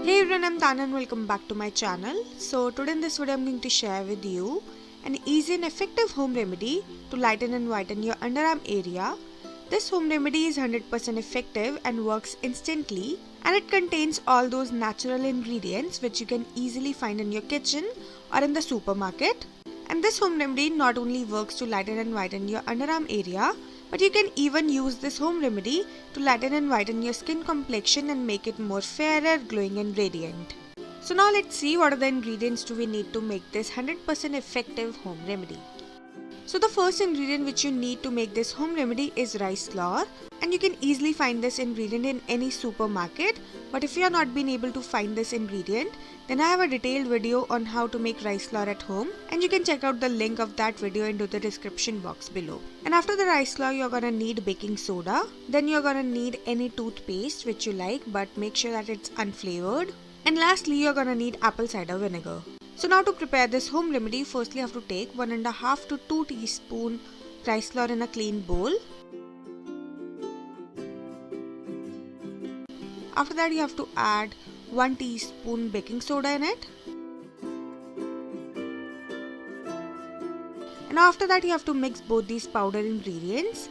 Hey everyone, I'm Tanya and welcome back to my channel. So today in this video I'm going to share with you an easy and effective home remedy to lighten and whiten your underarm area. This home remedy is 100% effective and works instantly, and it contains all those natural ingredients which you can easily find in your kitchen or in the supermarket. And this home remedy not only works to lighten and whiten your underarm area, but you can even use this home remedy to lighten and whiten your skin complexion and make it more fairer, glowing and radiant. So now let's see what are the ingredients do we need to make this 100% effective home remedy. So the first ingredient which you need to make this home remedy is rice flour, and you can easily find this ingredient in any supermarket. But if you are not been able to find this ingredient, then I have a detailed video on how to make rice flour at home, and you can check out the link of that video into the description box below. And after the rice flour, you're gonna need baking soda. Then you're gonna need any toothpaste which you like, but make sure that it's unflavored. And lastly, you're gonna need apple cider vinegar. So now to prepare this home remedy, firstly you have to take 1.5 to 2 teaspoon rice flour in a clean bowl. After that you have to add 1 teaspoon baking soda in it. And after that you have to mix both these powder ingredients.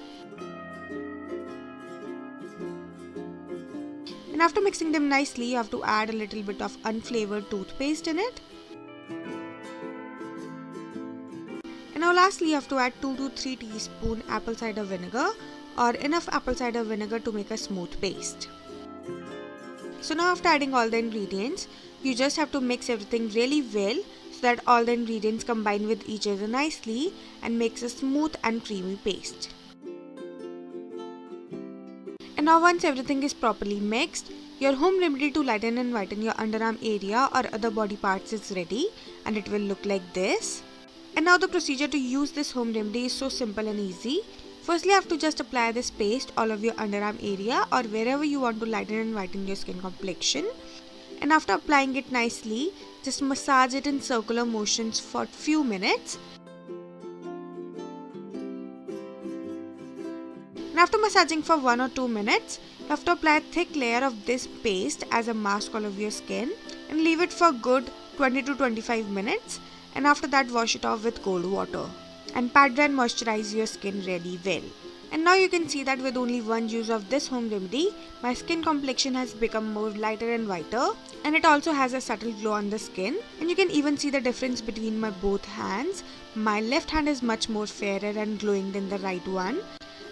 And after mixing them nicely, you have to add a little bit of unflavored toothpaste in it. And now lastly you have to add 2 to 3 teaspoon apple cider vinegar, or enough apple cider vinegar to make a smooth paste. So now after adding all the ingredients, you just have to mix everything really well so that all the ingredients combine with each other nicely and makes a smooth and creamy paste. And now once everything is properly mixed, your home remedy to lighten and whiten your underarm area or other body parts is ready, and it will look like this. And now the procedure to use this home remedy is so simple and easy. Firstly, you have to just apply this paste all over your underarm area or wherever you want to lighten and whiten your skin complexion. And after applying it nicely, just massage it in circular motions for few minutes. And after massaging for 1 or 2 minutes, you have to apply a thick layer of this paste as a mask all over your skin and leave it for good 20 to 25 minutes. And after that, wash it off with cold water and pat dry and moisturize your skin really well. And now you can see that with only one use of this home remedy, my skin complexion has become more lighter and whiter, and it also has a subtle glow on the skin. And you can even see the difference between my both hands. My left hand is much more fairer and glowing than the right one,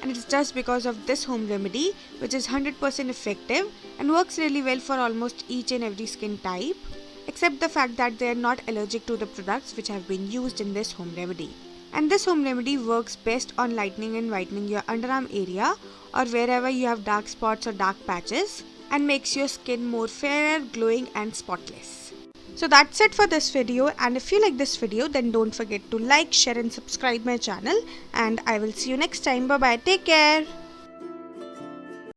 and it's just because of this home remedy, which is 100% effective and works really well for almost each and every skin type, except the fact that they are not allergic to the products which have been used in this home remedy. And this home remedy works best on lightening and whitening your underarm area or wherever you have dark spots or dark patches, and makes your skin more fairer, glowing and spotless. So that's it for this video, and if you like this video then don't forget to like, share and subscribe my channel, and I will see you next time. Bye bye, take care.